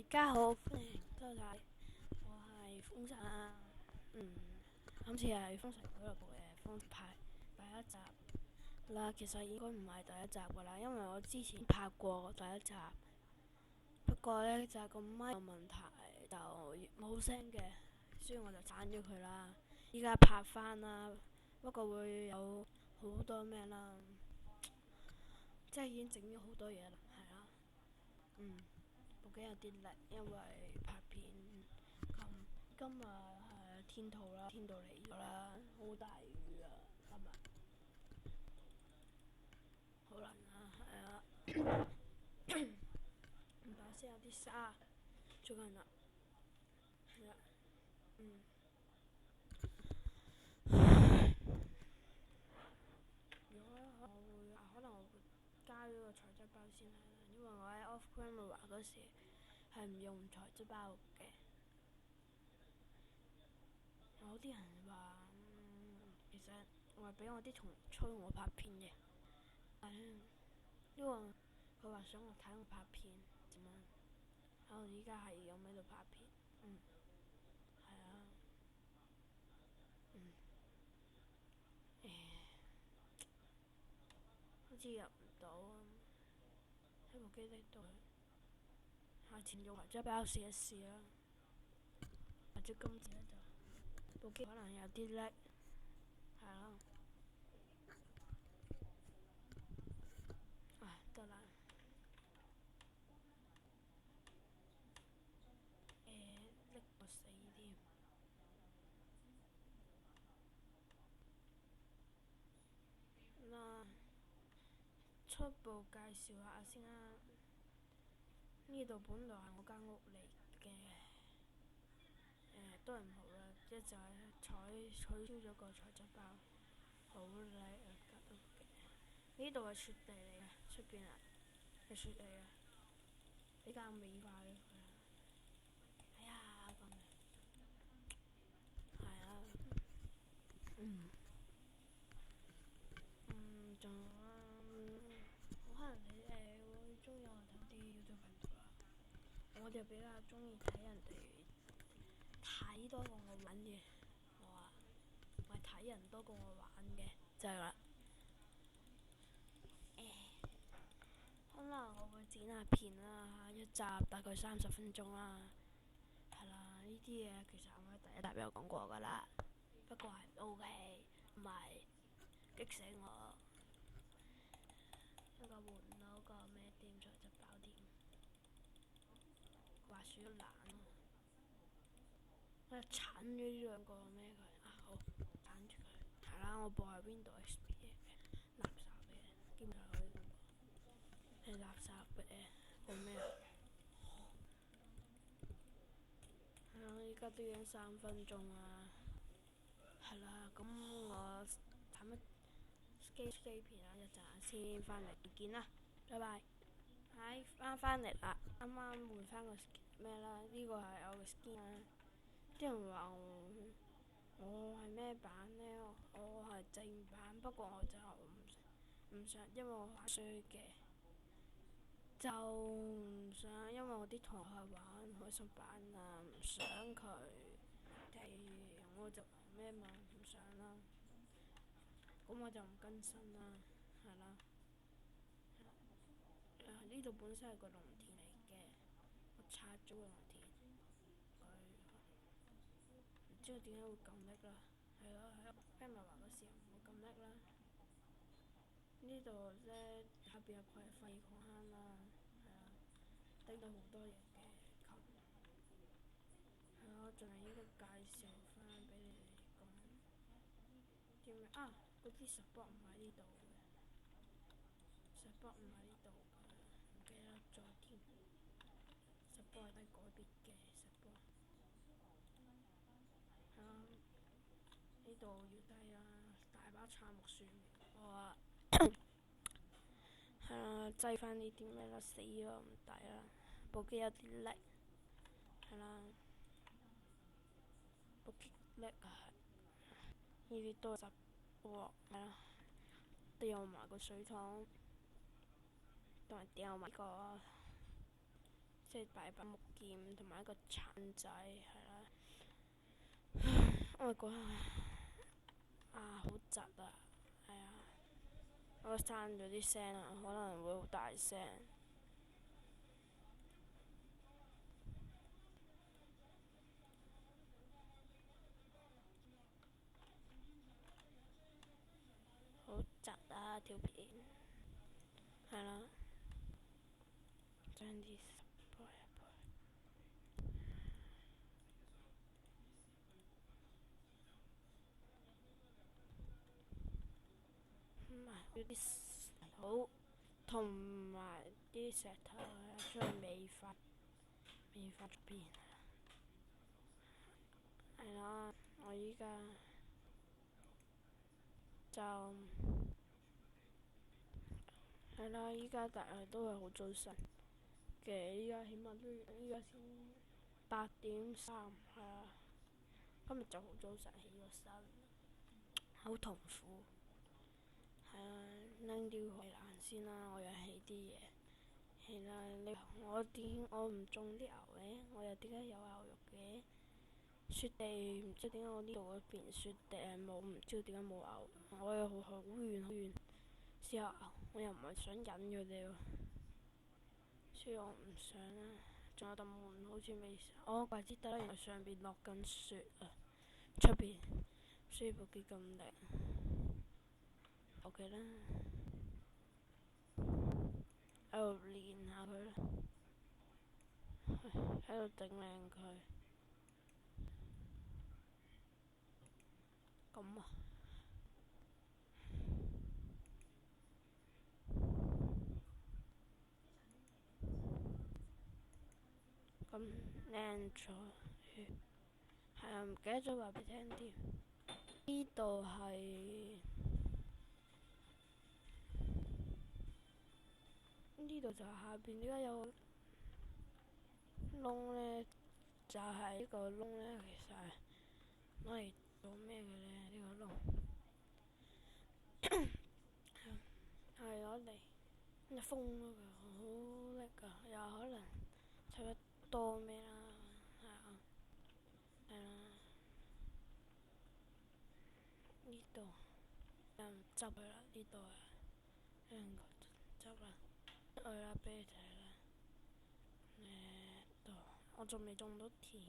家好，歡迎收睇，我係風神啊。今次係《封神俱樂部》嘅封派第一集啦。其實應該唔係第一集噶啦，因為我之前拍過第一集，不過呢，就係個咪有問題，就冇聲嘅，所以我就刪咗佢啦。依家拍翻啦，不過會有好多咩啦，即係已經整咗好多嘢啦，係啦。部機有啲力，因為拍片今日係天圖啦，天度嚟咗啦，好大雨啊！今日好難啊，係啊，把聲有啲沙，最近啊，係啊，如果可能我會加咗個材質包先係啦，因為我喺 off camera 嗰時係唔用材質包嘅。有啲人話，其實我係俾我啲同學催我拍片嘅，因為佢話想我睇我拍片點樣，我依家係咁喺度拍片，係啊，好似入唔到啊，喺部機呢度，下次用材質包試一試啦，或者今次呢就部機可能有啲叻，係啦，得啦，叻過死添。嗱，初步介紹下先啦。呢度本來係我間屋嚟嘅，都係唔好啦，一就係取消咗個材質包，好叻啊間屋嘅。呢度係雪地嚟嘅，出邊啊係雪嚟嘅，比較美化咗佢啦。哎呀，咁係啊，仲有可能你哋會中意我睇啲 YouTube 頻道啦。我就比較中意睇人哋睇多過我玩嘅，我係睇人多過我玩嘅，就係啦。可能我會剪下片啦，一集大概30分鐘啦，係啦。呢啲嘢其實我喺第一集有講過噶啦，不過係 OK，唔係激死我。一個換到個咩店材質包添，滑鼠都懶咯。我鏟咗呢兩個咩佢好鏟住佢。係啦，我播係 Windows XP 嘅垃圾嘅，基本上可以咁講係垃圾嘅個咩啊？係啦，依家都已經3分鐘啦。係啦，咁我睇乜機片啦，一陣先翻嚟見啦，拜拜。翻嚟啦，啱啱換翻個咩啦？呢個係我嘅 skin 啦。啲人話我係咩版呢？我係正版，不過我就唔想，因為我玩衰嘅，就唔想，因為我啲同學玩開心版啊，唔想佢哋，我就咩嘛唔想啦，咁我就唔更新啦，係啦。呢度本身係個農田嚟嘅，我拆咗個農田，唔知佢點解會咁叻啦，係咯，喺 camera 嗰時候唔會咁叻啦。呢度咧下邊有塊廢礦啦，係啊，堆到好多嘢嘅琴，係咯，仲係應該介紹翻俾你哋講啲咩啊？嗰啲 support 唔喺呢度嘅，support 唔喺呢度嘅，唔記得咗添。support 係改別嘅 support，係啊，呢度要低啊，大把杉木樹苗，我話係啦，擠翻呢啲咩啦，死咗唔抵啦，部機有啲叻，係啦，部機叻啊，呢啲都係喎，係啦，掉埋個水桶，同埋掉埋個即係大把木劍同埋一個鏟仔，係啦。我覺得好窒啊，係啊。我刪咗啲聲啊，可能會好大聲。好窒啊條片，係啦。將啲播一播。唔係，要啲好同埋啲石頭將佢美化咗邊。係啦，我依家就係啦，依家大概都係好早晨嘅，依家起碼都依家先8:3，係啊。今日就好早晨起咗身，好痛苦。係啊，拎啲圍欄先啦，我又起啲嘢。係啦，我唔種啲牛嘅，我又點解有牛肉嘅？雪地唔知點解我呢度嗰邊雪地係冇，唔知點解冇牛。我又好遠試下牛，我又唔係想引佢哋喎，所以我唔想啦。仲有道門好似未，怪之得啦，原來上邊落緊雪啊，出邊，所以部機咁靚。OK 啦，喺度練下佢啦，喺度整靚佢。咁啊，咁靚咗，係啊，唔記得咗話俾你聽添。呢度係呢度就下邊點解有個窿呢？就係呢個窿呢，其實係攞嚟做咩嘅呢？呢個窿係攞嚟封咗佢，好叻㗎，又可能睇得多咩啦，係啊，係啦。呢度有人執佢啦，呢度啊，有人執啦，去啦，俾你睇啦。度我仲未種到田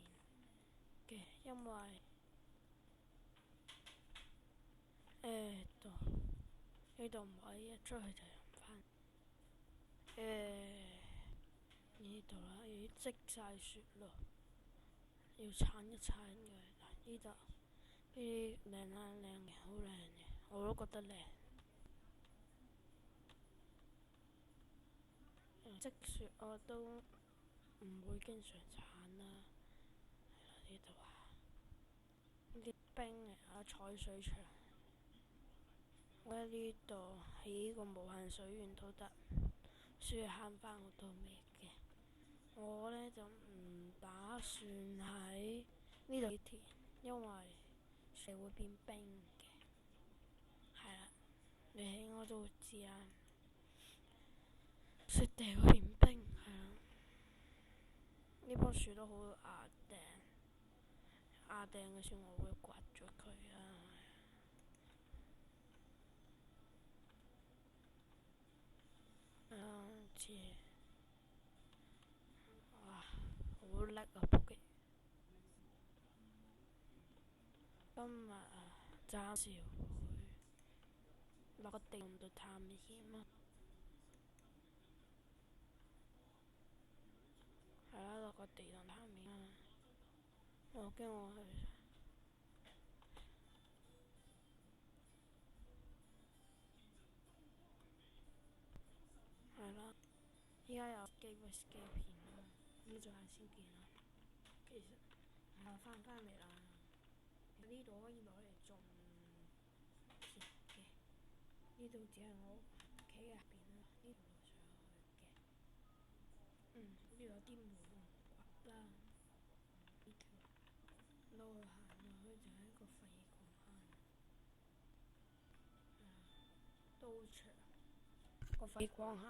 嘅，因為度呢度唔可以一出去就用翻。呢度啦，已經積晒雪咯，要鏟一鏟佢。嗱，呢度呢啲靚啦，靚嘅，好靚嘅，我都覺得靚。積雪我都唔會經常鏟啦。係啦，呢度啊，呢啲冰嚟啊，採水場。我喺呢度起個無限水源都得，所以慳翻好多咩嘅。我呢就唔打算喺呢度起田，因為水會變冰嘅。係啦，你起我都會知啊。雪地會變冰，係啦。呢棵樹都好牙掟，牙掟嘅樹我會刮咗佢啊。知。哇，好叻啊部機！今日暫時會落個地度探險啊。係啦，落個地度探險啊。我驚我去。係啦，依家有機片啦，咁就係先見啦。其實翻嚟啦，呢度可以攞嚟種田嘅。呢度只係我屋企入邊啦，呢度落上去嘅。呢度有啲門刮啦，呢條路行落去就係一個廢礦坑，都長個廢礦坑。